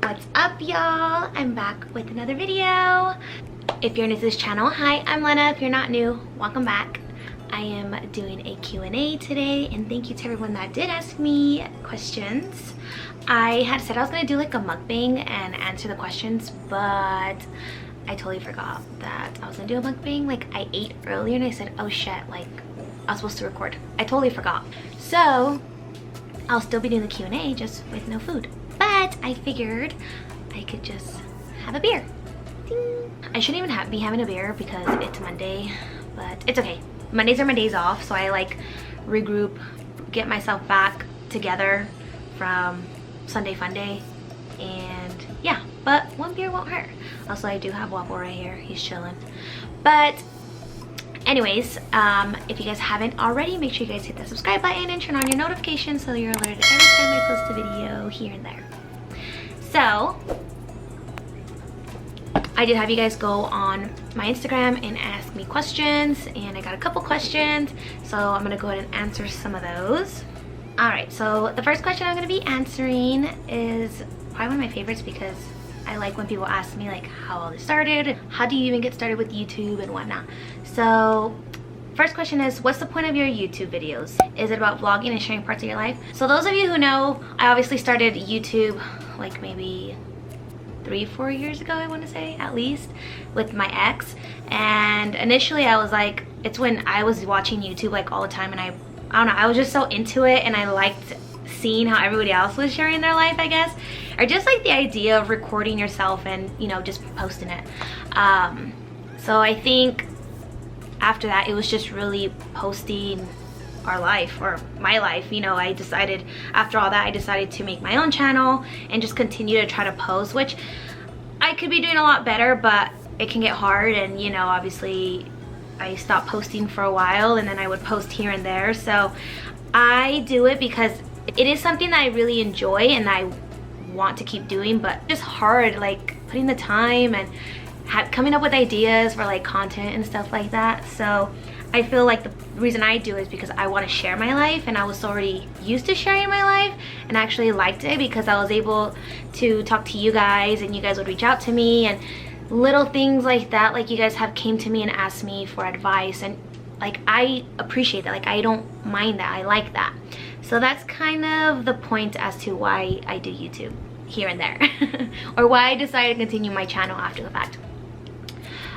What's up, y'all? I'm back with another video. If you're new to this channel, hi, I'm Lenna. If you're not new, welcome back. I am doing a Q&A today, and thank you to everyone that did ask me questions. I had said I was gonna do like a mukbang and answer the questions, but I totally forgot that I was gonna do a mukbang. Like, I ate earlier and I said, oh shit, like I was supposed to record. I totally forgot. So I'll still be doing the Q&A just with no food. But I figured I could just have a beer. Ding. I shouldn't even be having a beer because it's Monday, but it's okay. Mondays are my days off, so I like regroup, get myself back together from Sunday fun day, and yeah, but one beer won't hurt. Also, I do have Wobble right here. He's chilling. But anyways, if you guys haven't already, make sure you guys hit that subscribe button and turn on your notifications so you're alerted every time I post a video here and there. So I did have you guys go on my Instagram and ask me questions, and I got a couple questions, so I'm gonna go ahead and answer some of those. All right, so the first question I'm gonna be answering is probably one of my favorites because I like when people ask me like how all this started, how do you even get started with YouTube and whatnot. So first question is, what's the point of your YouTube videos? Is it about vlogging and sharing parts of your life? So those of you who know, I obviously started YouTube like maybe 3-4 years ago, I want to say, at least, with my ex. And initially I was like, it's when I was watching YouTube like all the time, and I don't know, I was just so into it, and I liked seeing how everybody else was sharing their life, I guess, or just like the idea of recording yourself and, you know, just posting it. So I think after that it was just really posting our life, or my life, you know. I decided after all that, I decided to make my own channel and just continue to try to post, which I could be doing a lot better, but it can get hard. And you know, obviously I stopped posting for a while, and then I would post here and there. So I do it because it is something that I really enjoy and I want to keep doing, but it's just hard, like putting the time and coming up with ideas for like content and stuff like that. So I feel like the reason I do it is because I want to share my life, and I was already used to sharing my life and actually liked it because I was able to talk to you guys, and you guys would reach out to me, and little things like that, like you guys have came to me and asked me for advice, and like I appreciate that. Like, I don't mind that. I like that. So that's kind of the point as to why I do YouTube here and there or why I decided to continue my channel after the fact.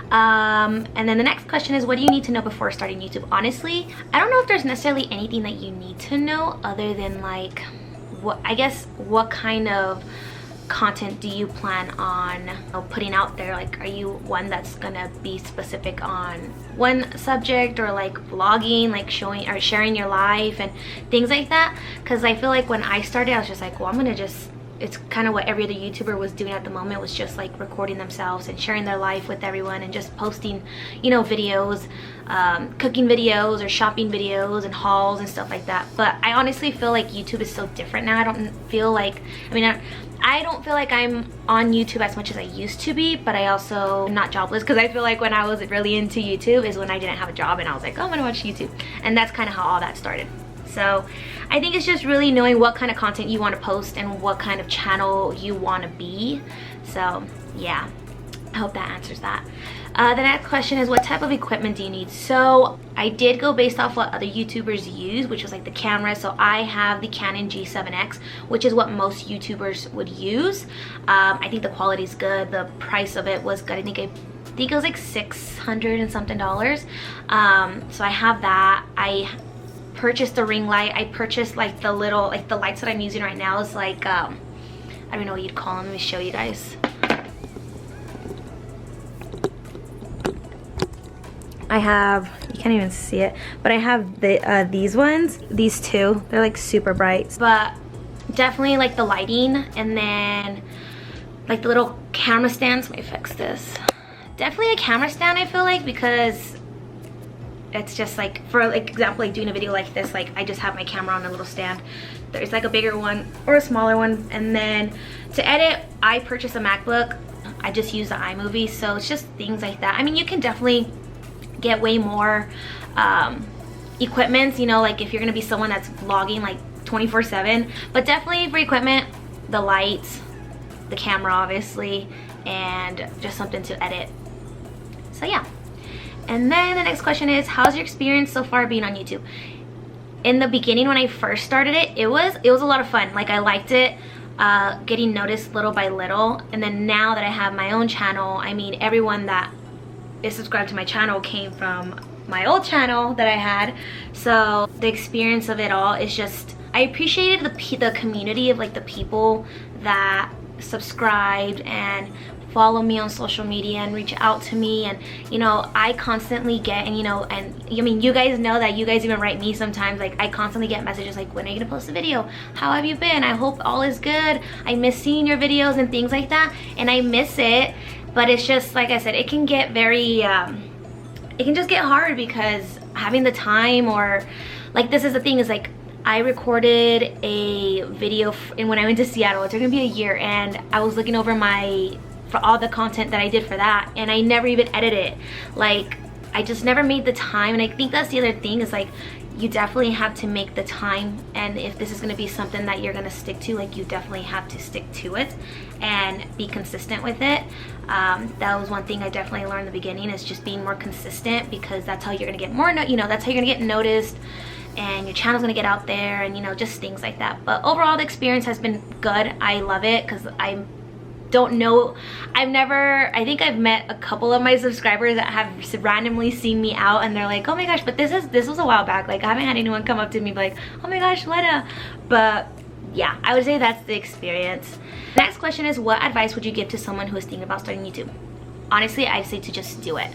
And then the next question is, what do you need to know before starting YouTube? Honestly, I don't know if there's necessarily anything that you need to know other than like what kind of content do you plan on putting out there? Like, are you one that's gonna be specific on one subject, or like vlogging, like showing or sharing your life and things like that? Because I feel like when I started, I was just like, well, I'm gonna just, it's kind of what every other YouTuber was doing at the moment, was just like recording themselves and sharing their life with everyone and just posting, you know, videos, cooking videos or shopping videos and hauls and stuff like that. But I honestly feel like YouTube is so different now. I don't feel like, I don't feel like I'm on YouTube as much as I used to be, but I also am not jobless, because I feel like when I was really into YouTube is when I didn't have a job and I was like, oh, I'm gonna watch YouTube. And that's kind of how all that started. So I think it's just really knowing what kind of content you want to post and what kind of channel you want to be. So yeah, I hope that answers that. The next question is, what type of equipment do you need? So I did go based off what other YouTubers use, which was like the camera. So I have the Canon G7X, which is what most YouTubers would use. I think the quality is good. The price of it was good. I think it was like $600 and something. So I have that. I purchased the ring light. I purchased like the little, like the lights that I'm using right now is like, I don't know what you'd call them. Let me show you guys. I have, you can't even see it, but I have these ones, these two. They're like super bright, but definitely like the lighting, and then like the little camera stands. Let me fix this. Definitely a camera stand, I feel like, because it's just like, for like example, like doing a video like this, like I just have my camera on a little stand. There's like a bigger one or a smaller one. And then to edit, I purchased a MacBook. I just use the iMovie. So it's just things like that. I mean, you can definitely get way more equipment, you know, like if you're gonna be someone that's vlogging like 24/7, but definitely for equipment, the lights, the camera obviously, and just something to edit. So yeah. And then the next question is, how's your experience so far being on YouTube? In the beginning, when I first started it, it was a lot of fun. Like, I liked it, getting noticed little by little. And then now that I have my own channel, I mean, everyone that is subscribed to my channel came from my old channel that I had. So the experience of it all is just, I appreciated the community of like the people that subscribed and follow me on social media and reach out to me. And you know, I constantly get, and you know, and I mean, you guys know that, you guys even write me sometimes, like I constantly get messages like, when are you gonna post a video? How have you been? I hope all is good. I miss seeing your videos and things like that. And I miss it, but it's just like I said, it can get very it can just get hard, because having the time, or like, this is the thing, is like, I recorded a video and when I went to Seattle, it's gonna be a year, and I was looking over for all the content that I did for that, and I never even edited it. Like, I just never made the time. And I think that's the other thing, is like, you definitely have to make the time, and if this is going to be something that you're going to stick to, like, you definitely have to stick to it and be consistent with it. That was one thing I definitely learned in the beginning, is just being more consistent, because that's how you're going to get more, you know, that's how you're going to get noticed, and your channel's going to get out there, and you know, just things like that. But overall, the experience has been good. I love it, because I think I've met a couple of my subscribers that have randomly seen me out, and they're like, oh my gosh, but this was a while back. Like, I haven't had anyone come up to me like, oh my gosh, Lenna. But yeah, I would say that's the experience. Next question is, what advice would you give to someone who is thinking about starting YouTube? Honestly, I'd say to just do it.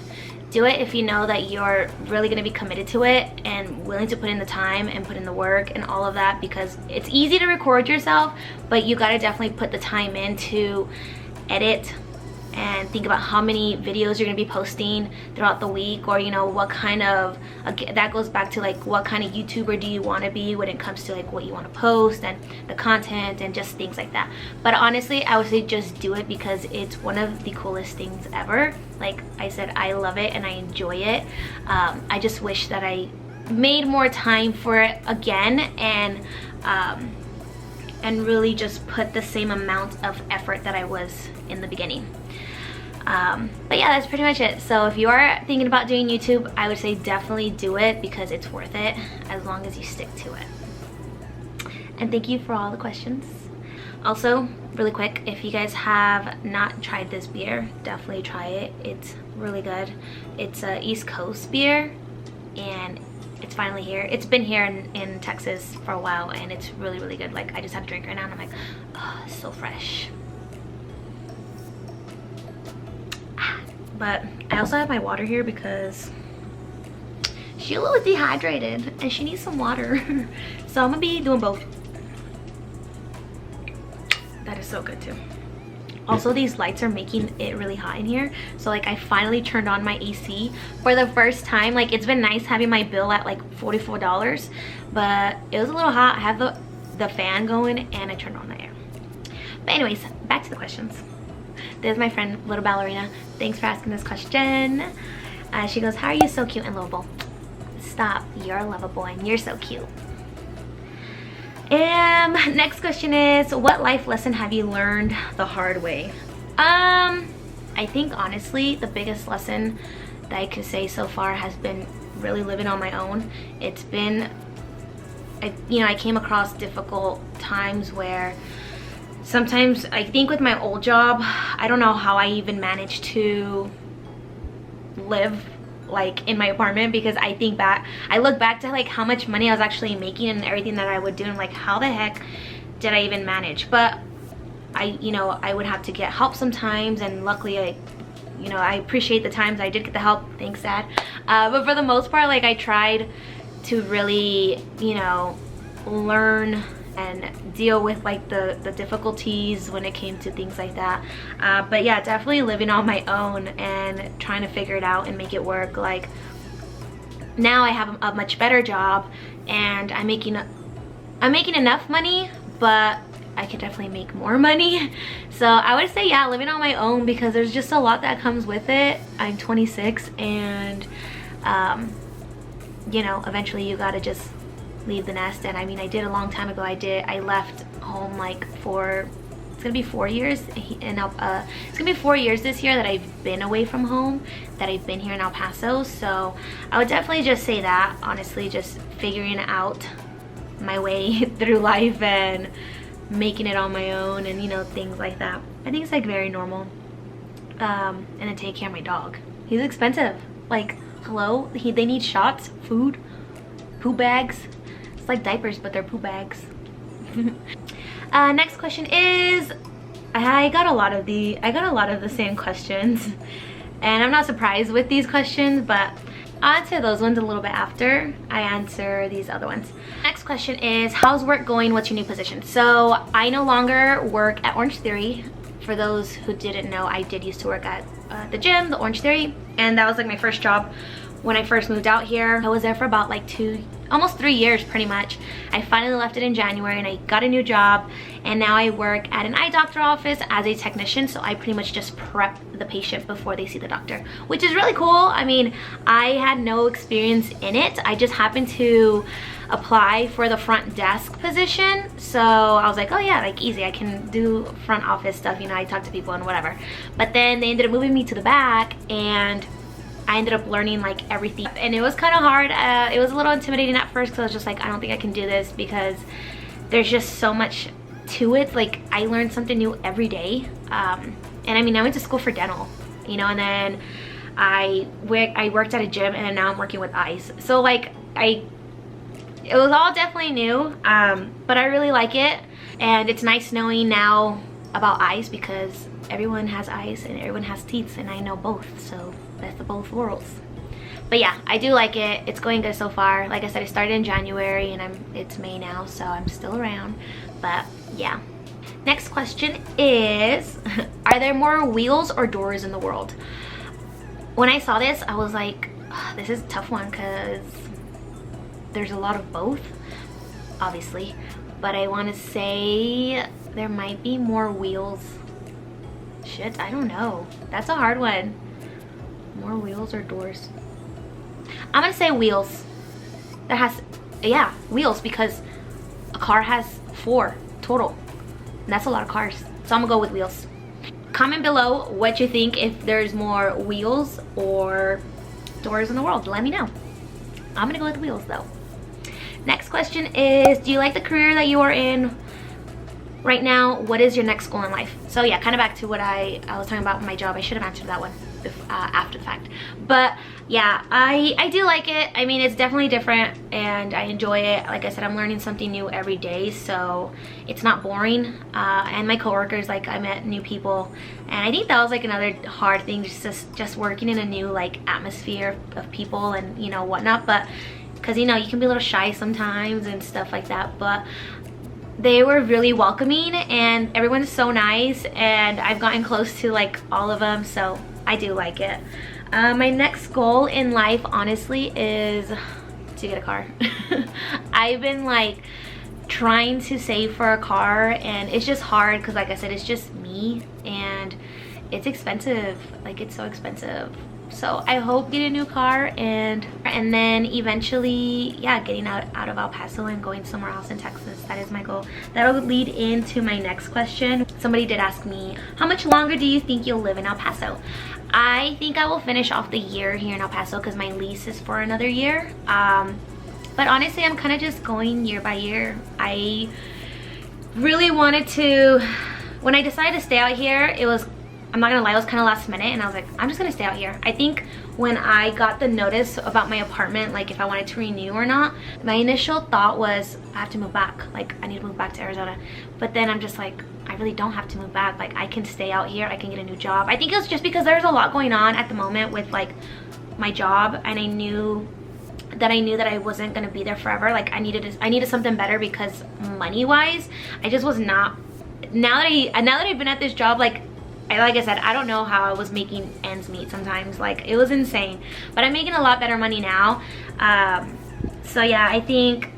Do it if you know that you're really going to be committed to it and willing to put in the time and put in the work and all of that, because it's easy to record yourself, but you got to definitely put the time in to edit and think about how many videos you're going to be posting throughout the week, or you know, what kind of, that goes back to like, what kind of YouTuber do you want to be when it comes to like what you want to post and the content and just things like that. But honestly, I would say just do it, because it's one of the coolest things ever. Like I said, I love it and I enjoy it. I just wish that I made more time for it again, and really just put the same amount of effort that I was in the beginning. But yeah, that's pretty much it. So if you are thinking about doing YouTube, I would say definitely do it, because it's worth it as long as you stick to it. And thank you for all the questions. Also, really quick, if you guys have not tried this beer, definitely try it. It's really good. It's a East Coast beer, and it's finally here. It's been here in Texas for a while, and it's really, really good. Like, I just had a drink right now, and I'm like, oh, it's so fresh. But I also have my water here, because Sheila was dehydrated and she needs some water. So I'm gonna be doing both. That is so good too. Also, these lights are making it really hot in here, so like, I finally turned on my AC for the first time. Like, it's been nice having my bill at like $44, but it was a little hot. I have the fan going, and I turned on the air. But anyways, back to the questions. There's my friend, Little Ballerina. Thanks for asking this question. She goes, how are you so cute and lovable? Stop, you're lovable and you're so cute. Next question is, what life lesson have you learned the hard way? I think honestly, the biggest lesson that I could say so far has been really living on my own. It's been, you know, I came across difficult times where sometimes, I think with my old job, I don't know how I even managed to live like in my apartment, because I look back to like how much money I was actually making and everything that I would do, and like, how the heck did I even manage? But you know, I would have to get help sometimes, and luckily I appreciate the times I did get the help. Thanks, Dad. But for the most part, like, I tried to really, you know, learn and deal with like the difficulties when it came to things like that. But yeah, definitely living on my own and trying to figure it out and make it work. Like, now I have a much better job, and I'm making enough money, but I could definitely make more money. So I would say, yeah, living on my own, because there's just a lot that comes with it. I'm 26, and you know, eventually you gotta just leave the nest. And I mean, I did a long time ago. I left home like for it's gonna be 4 years in it's gonna be 4 years this year that I've been away from home, that I've been here in El Paso. So I would definitely just say that, honestly, just figuring out my way through life and making it on my own, and you know, things like that. I think it's like very normal. And then take care of my dog. He's expensive. Like, hello, they need shots, food, poo bags. It's like diapers, but they're poo bags. Next question is, I got a lot of the same questions, and I'm not surprised with these questions, but I'll answer those ones a little bit after I answer these other ones. Next question is, how's work going? What's your new position? So I no longer work at Orange Theory. For those who didn't know, I did used to work at the gym, the Orange Theory, and that was like my first job when I first moved out here. I was there for about like almost 3 years pretty much. I finally left it in January and I got a new job, and now I work at an eye doctor office as a technician. So I pretty much just prep the patient before they see the doctor, which is really cool. I mean, I had no experience in it. I just happened to apply for the front desk position, so I was like, oh yeah, like easy, I can do front office stuff, you know, I talk to people and whatever. But then they ended up moving me to the back, and I ended up learning like everything, and it was kind of hard. It was a little intimidating at first, because I was just like, I don't think I can do this, because there's just so much to it. Like, I learned something new every day. And I mean, I went to school for dental, you know, and then I worked at a gym, and then now I'm working with eyes. So like, it was all definitely new, but I really like it, and it's nice knowing now about eyes, because everyone has eyes and everyone has teeth, and I know both, so best of both worlds. But yeah, I do like it. It's going good so far. Like I said, I started in January, and it's May now, so I'm still around. But yeah. Next question is, are there more wheels or doors in the world? When I saw this, I was like, oh, this is a tough one, because there's a lot of both, obviously, but I want to say there might be more wheels. Shit, I don't know. That's a hard one. More wheels or doors? I'm gonna say wheels. Yeah, wheels, because a car has 4 total, and that's a lot of cars, so I'm gonna go with wheels. Comment below what you think, if there's more wheels or doors in the world. Let me know. I'm gonna go with wheels though. Next question is, do you like the career that you are in right now? What is your next goal in life? So yeah, kind of back to what I was talking about with my job. I should have answered that one after the fact. But yeah, I do like it. I mean, it's definitely different, and I enjoy it. Like I said, I'm learning something new every day, so it's not boring. And my coworkers, like, I met new people, and I think that was like another hard thing, just working in a new like atmosphere of people and, you know, whatnot. But because, you know, you can be a little shy sometimes and stuff like that, but they were really welcoming, and everyone's so nice, and I've gotten close to like all of them, so I do like it. My next goal in life, honestly, is to get a car. I've been like trying to save for a car, and it's just hard, because like I said, it's just me, and it's expensive. Like, it's so expensive. So I hope get a new car, and then eventually, yeah, getting out of El Paso and going somewhere else in Texas. That is my goal. That'll lead into my next question. Somebody did ask me, how much longer do you think you'll live in El Paso? I think I will finish off the year here in El Paso, because my lease is for another year. But honestly, I'm kind of just going year by year. I really wanted to, when I decided to stay out here, it was, I'm not gonna lie, it was kind of last minute, and I was like, I'm just gonna stay out here. I think when I got the notice about my apartment, like if I wanted to renew or not, my initial thought was, I have to move back. Like, I need to move back to Arizona. But then I'm just like, I really don't have to move back. Like, I can stay out here, I can get a new job. I think it was just because there's a lot going on at the moment with like my job, and I knew that I wasn't gonna be there forever. Like, I needed something better, because money wise, I just was not. Now that I've been at this job, like I said, I don't know how I was making ends meet sometimes. Like, it was insane, but I'm making a lot better money now. So yeah, I think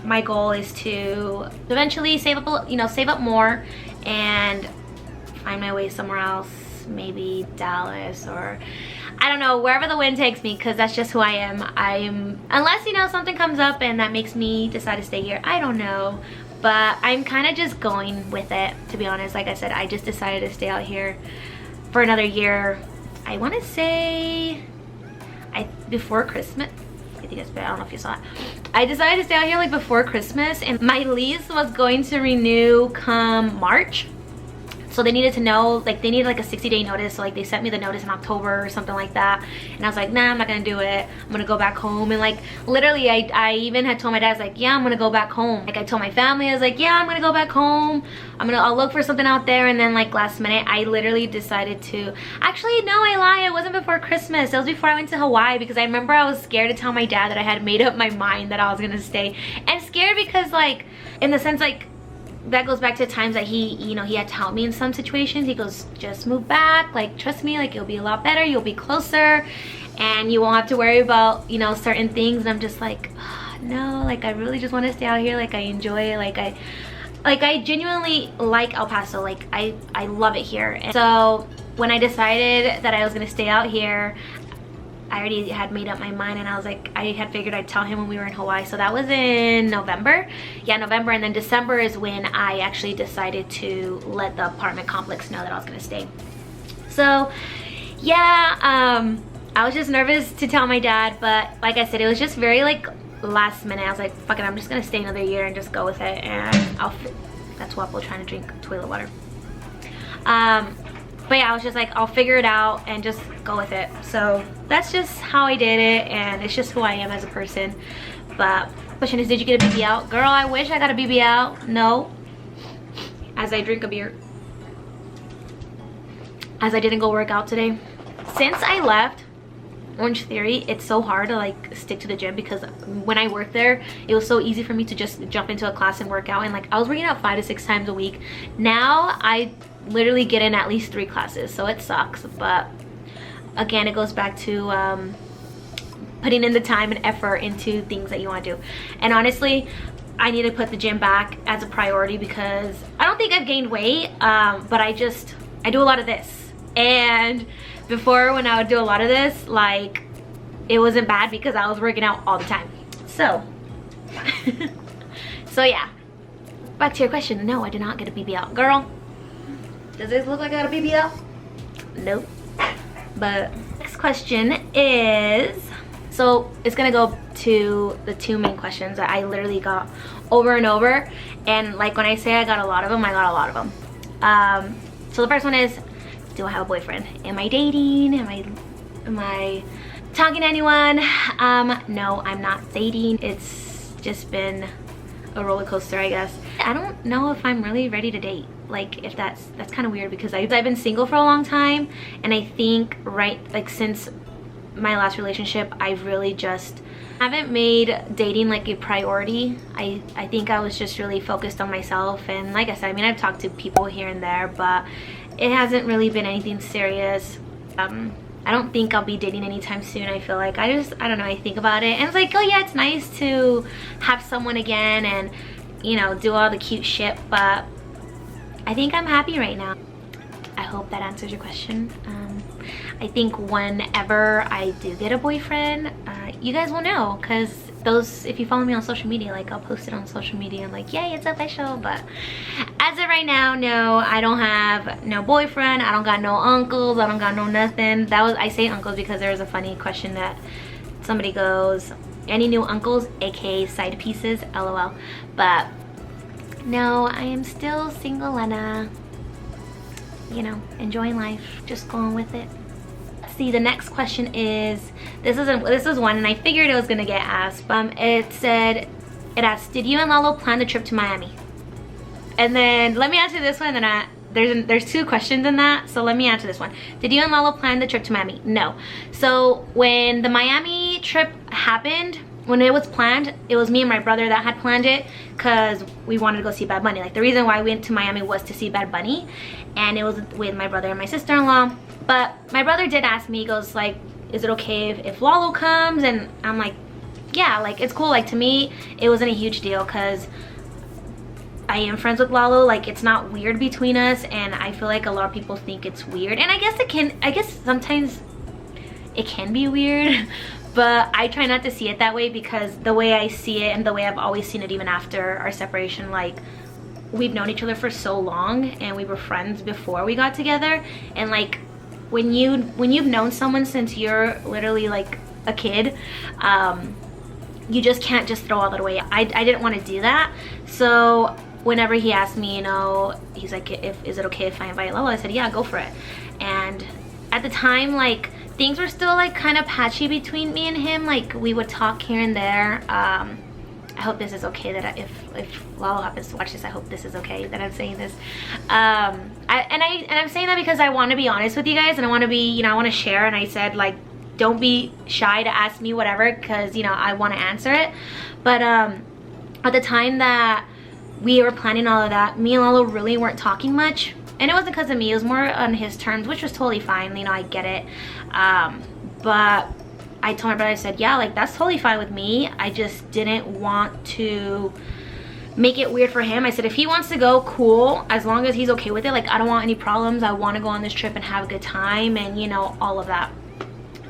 my goal is to eventually save up more and find my way somewhere else, maybe Dallas, or I don't know, wherever the wind takes me, because that's just who I am. Unless, you know, something comes up and that makes me decide to stay here. I don't know, but I'm kind of just going with it, to be honest. Like I said, I just decided to stay out here for another year. I want to say before Christmas. I think it's, I don't know if you saw it. I decided to stay out here like before Christmas, and my lease was going to renew come March. So they needed to know, like they needed like a 60-day notice. So like they sent me the notice in October or something like that. And I was like, nah, I'm not gonna do it. I'm gonna go back home. And like literally I even had told my dad, I was like, yeah, I'm gonna go back home. Like I told my family, I was like, yeah, I'm gonna go back home. I'll look for something out there. And then like last minute, I literally decided to, actually no, I lie, it wasn't before Christmas. It was before I went to Hawaii, because I remember I was scared to tell my dad that I had made up my mind that I was gonna stay. And scared because like, in the sense like, that goes back to times that he, you know, he had to help me in some situations. He goes, just move back, like trust me, like it'll be a lot better, you'll be closer and you won't have to worry about, you know, certain things. And I'm just like, oh, no, like I really just want to stay out here. Like I enjoy it. Like I genuinely like El Paso. Like I love it here. And so when I decided that I was gonna stay out here, I already had made up my mind, and I was like, I had figured I'd tell him when we were in Hawaii. So that was in November. Yeah, November. And then December is when I actually decided to let the apartment complex know that I was gonna stay. So yeah, I was just nervous to tell my dad, but like I said, it was just very like last minute. I was like, fuck it, I'm just gonna stay another year and just go with it. And that's Waffle trying to drink toilet water. But yeah, I was just like, I'll figure it out and just go with it. So that's just how I did it, and it's just who I am as a person. But question is, did you get a BB out? Girl, I wish I got a BB out. No. As I drink a beer. As I didn't go work out today. Since I left Orange Theory, it's so hard to like stick to the gym, because when I worked there, it was so easy for me to just jump into a class and work out. And like I was working out 5 to 6 times a week. Now I literally get in at least 3 classes, so it sucks. But again, it goes back to putting in the time and effort into things that you want to do. And honestly, I need to put the gym back as a priority, because I don't think I've gained weight, but I do a lot of this. And before, when I would do a lot of this, like it wasn't bad because I was working out all the time. So so yeah, back to your question. No, I did not get a BB out. Girl, does this look like I got a BB out? Nope. But next question is, so it's gonna go to the 2 main questions that I literally got over and over. And like when I say I got a lot of them, I got a lot of them. So the first one is, do I have a boyfriend? Am I dating? Am I talking to anyone? No, I'm not dating. It's just been a roller coaster, I guess. I don't know if I'm really ready to date. Like, if that's kind of weird, because I've been single for a long time, and I think since my last relationship, I've really just haven't made dating like a priority. I think I was just really focused on myself. And like I said, I mean, I've talked to people here and there, but it hasn't really been anything serious. I don't think I'll be dating anytime soon. I feel like I don't know, I think about it and it's like, oh yeah, it's nice to have someone again and, you know, do all the cute shit, but I think I'm happy right now. I hope that answers your question. I think whenever I do get a boyfriend, you guys will know, because if you follow me on social media, like I'll post it on social media and like, yay, it's official. But as of right now, no, I don't have no boyfriend. I don't got no uncles. I don't got no nothing. I say uncles because there was a funny question that somebody goes, any new uncles, aka side pieces, lol. But no, I am still single Lenna, you know, enjoying life, just going with it. See, the next question is, this is one, and I figured it was gonna get asked. It asked, did you and Lalo plan the trip to Miami? And then let me answer this one, and then there's 2 questions in that, so let me answer this one. Did you and Lalo plan the trip to Miami? No. So when the Miami trip happened, when it was planned, it was me and my brother that had planned it, because we wanted to go see Bad Bunny. Like, the reason why we went to Miami was to see Bad Bunny, and it was with my brother and my sister-in-law. But my brother did ask me, he goes like, is it okay if Lalo comes? And I'm like, yeah, like it's cool. Like, to me, it wasn't a huge deal, because I am friends with Lalo. Like, it's not weird between us, and I feel like a lot of people think it's weird, and I guess sometimes it can be weird. But I try not to see it that way, because the way I see it and the way I've always seen it even after our separation, like, we've known each other for so long and we were friends before we got together. And like, when you've known someone since you're literally like a kid, you just can't just throw all that away. I didn't want to do that. So whenever he asked me, you know, he's like, is it okay if I invite Lolo? I said, yeah, go for it. And at the time, like, things were still like kind of patchy between me and him. Like, we would talk here and there. I hope this is okay that if Lalo happens to watch this, I hope this is okay that I'm saying this. I'm saying that because I want to be honest with you guys, and I want to be, you know, I want to share. And I said, like, don't be shy to ask me whatever, because, you know, I want to answer it. But at the time that we were planning all of that, me and Lalo really weren't talking much. And it wasn't because of me, it was more on his terms, which was totally fine, you know, I get it. But I told my brother, I said, yeah, like, that's totally fine with me. I just didn't want to make it weird for him. I said, if he wants to go, cool, as long as he's okay with it. Like, I don't want any problems. I want to go on this trip and have a good time, and, you know, all of that.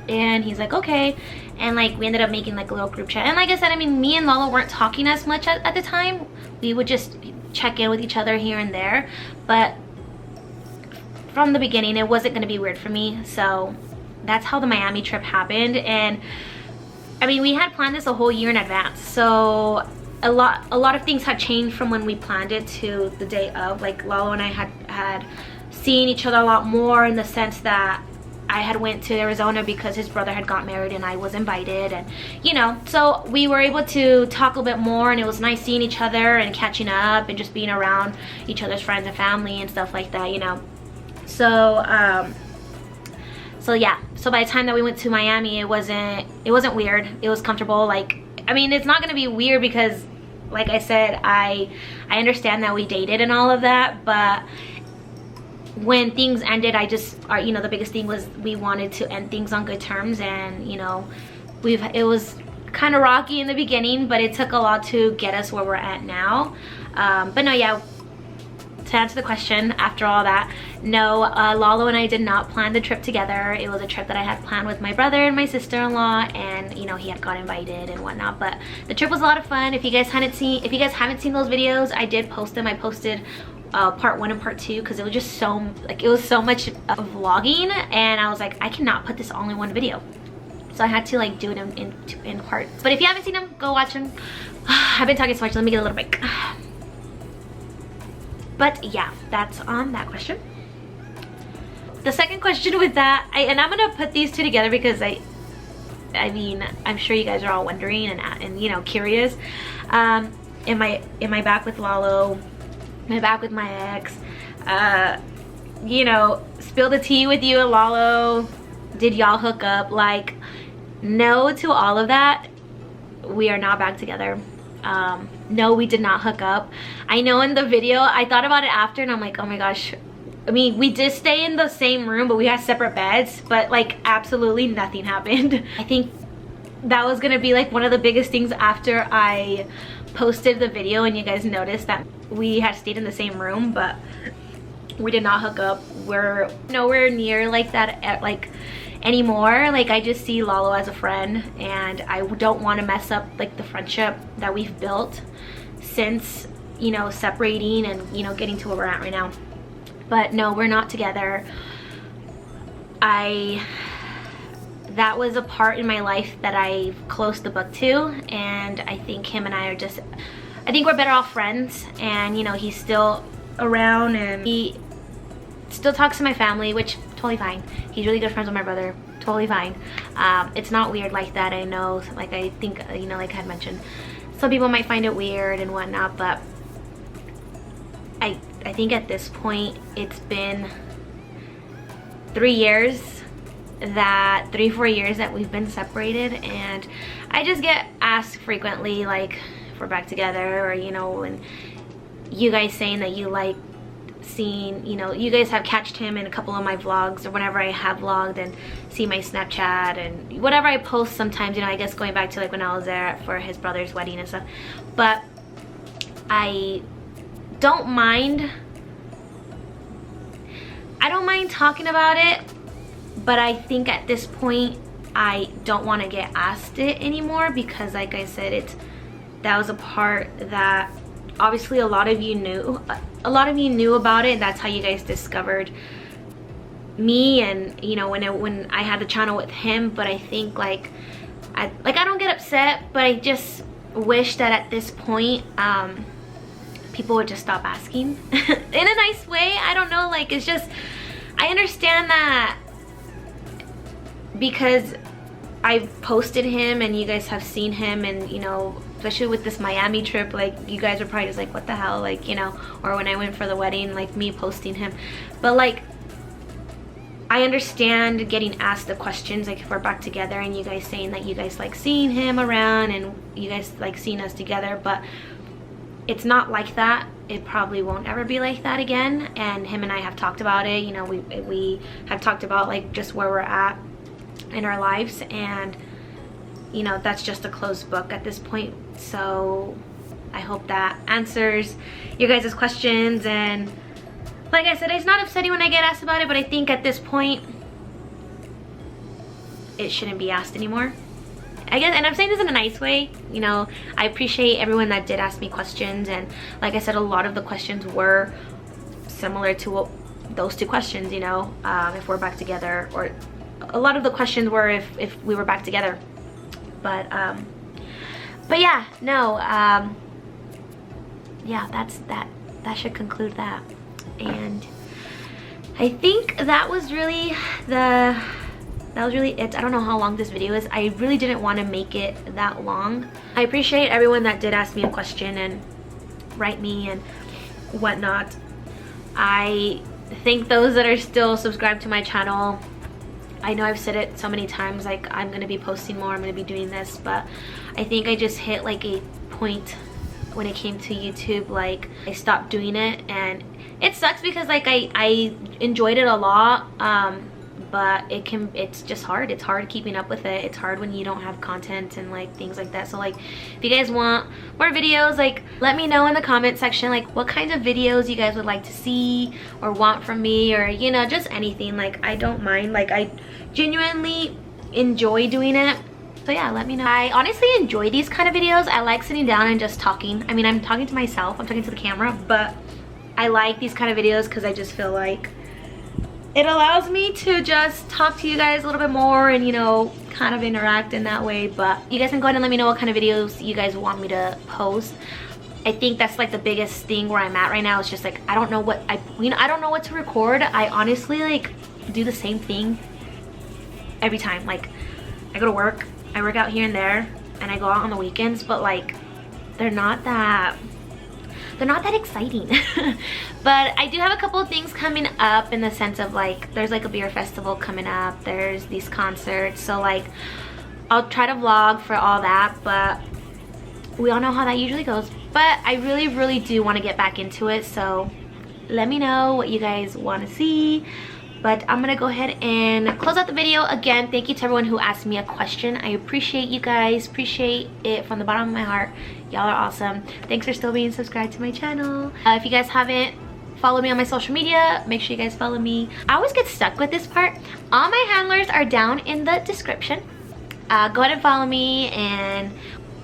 And he's like, okay. And like, we ended up making like a little group chat. And like I said, I mean, me and Lalo weren't talking as much at the time. We would just check in with each other here and there. But from the beginning, it wasn't going to be weird for me. So that's how the Miami trip happened. And I mean, we had planned this a whole year in advance. So a lot of things had changed from when we planned it to the day of. Like, Lalo and I had seen each other a lot more, in the sense that I had went to Arizona because his brother had got married and I was invited, and, you know, so we were able to talk a little bit more, and it was nice seeing each other and catching up and just being around each other's friends and family and stuff like that, you know. So so yeah, so by the time that we went to Miami, it wasn't weird. It was comfortable. Like, I mean, it's not gonna be weird because, like I said, I understand that we dated and all of that, but when things ended, you know, the biggest thing was we wanted to end things on good terms. And, you know, it was kind of rocky in the beginning, but it took a lot to get us where we're at now. But no, yeah, to answer the question, after all that, no, Lalo and I did not plan the trip together. It was a trip that I had planned with my brother and my sister-in-law, and, you know, he had got invited and whatnot. But the trip was a lot of fun. If you guys haven't seen those videos, I did post them. I posted part 1 and part 2 because it was just so much of vlogging, and I was like, I cannot put this all in one video, so I had to like do it in parts. But if you haven't seen them, go watch them. I've been talking so much, let me get a little break. But yeah, that's on that question. The second question with that, and I'm gonna put these two together because I mean, I'm sure you guys are all wondering and you know, curious. Am I back with Lalo? Am I back with my ex? You know, spill the tea with you and Lalo. Did y'all hook up? Like, no to all of that. We are not back together. No, we did not hook up. I know in the video, I thought about it after, and I'm like, oh my gosh. I mean, we did stay in the same room, but we had separate beds, but like absolutely nothing happened. I think that was gonna be like one of the biggest things after I posted the video and you guys noticed that we had stayed in the same room, but we did not hook up. We're nowhere near like that like anymore. Like, I just see Lalo as a friend, and I don't want to mess up like the friendship that we've built since, you know, separating and, you know, getting to where we're at right now. But no, we're not together. That was a part in my life that I closed the book to, and I think him and I think we're better off friends. And, you know, he's still around and he still talks to my family, which totally fine. He's really good friends with my brother, totally fine. It's not weird like that. I know, like, I think, you know, like I had mentioned, some people might find it weird and whatnot, but I think at this point it's been 3 years, 4 years that we've been separated, and I just get asked frequently, like, if we're back together, or, you know, and you guys saying that you like seeing, you know, you guys have catched him in a couple of my vlogs, or whenever I have vlogged and see my Snapchat and whatever I post sometimes, you know, I guess going back to like when I was there for his brother's wedding and stuff. But I don't mind talking about it, but I think at this point I don't want to get asked it anymore, because like I said, that was a part that obviously a lot of you knew about it. That's how you guys discovered me, and you know, when I had the channel with him. But I think like I don't get upset, but I just wish that at this point people would just stop asking in a nice way. I don't know, like, it's just, I understand that because I've posted him and you guys have seen him, and you know, especially with this Miami trip, like you guys are probably just like, what the hell, like, you know, or when I went for the wedding, like me posting him. But like, I understand getting asked the questions, like if we're back together and you guys saying that you guys like seeing him around and you guys like seeing us together, but it's not like that. It probably won't ever be like that again. And him and I have talked about it. You know, we have talked about like just where we're at in our lives, and you know, that's just a closed book at this point. So I hope that answers your guys' questions. And like I said, it's not upsetting when I get asked about it, but I think at this point it shouldn't be asked anymore, I guess. And I'm saying this in a nice way, you know. I appreciate everyone that did ask me questions, and like I said, a lot of the questions were similar to those two questions, you know, if we're back together, or a lot of the questions were if we were back together. But yeah, no, yeah, that should conclude that. And I think that was really it. I don't know how long this video is. I really didn't want to make it that long. I appreciate everyone that did ask me a question and write me and whatnot. I thank those that are still subscribed to my channel. I know I've said it so many times, like I'm gonna be posting more, I'm gonna be doing this, but I think I just hit like a point when it came to YouTube, like I stopped doing it, and it sucks because like I enjoyed it a lot, but it's just hard. It's hard keeping up with it. It's hard when you don't have content and like things like that. So like, if you guys want more videos, like let me know in the comment section, like what kinds of videos you guys would like to see or want from me, or you know, just anything. Like I don't mind, like I genuinely enjoy doing it. So yeah, let me know. I honestly enjoy these kind of videos. I like sitting down and just talking. I mean, I'm talking to myself, I'm talking to the camera, but I like these kind of videos because I just feel like it allows me to just talk to you guys a little bit more and, you know, kind of interact in that way. But you guys can go ahead and let me know what kind of videos you guys want me to post. I think that's like the biggest thing where I'm at right now. It's just like I don't know what I don't know what to record. I honestly like do the same thing every time. Like I go to work, I work out here and there, and I go out on the weekends, but like they're not that exciting. But I do have a couple of things coming up, in the sense of like there's like a beer festival coming up, there's these concerts, so like I'll try to vlog for all that, but we all know how that usually goes. But I really do want to get back into it, so let me know what you guys want to see. But I'm gonna go ahead and close out the video. Again, thank you to everyone who asked me a question. I appreciate you guys, appreciate it from the bottom of my heart. Y'all are awesome. Thanks for still being subscribed to my channel. If you guys haven't followed me on my social media, make sure you guys follow me. I always get stuck with this part. All my handlers are down in the description. Go ahead and follow me, and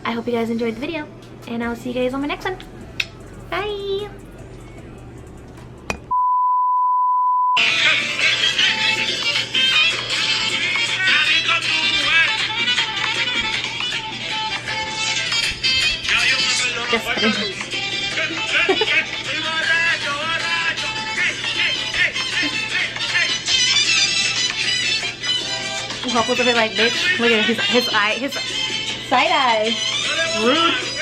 I hope you guys enjoyed the video, and I'll see you guys on my next one. Bye. Just kidding. Waffles a bit like, bitch. Look at his eye, his side eye. Rude.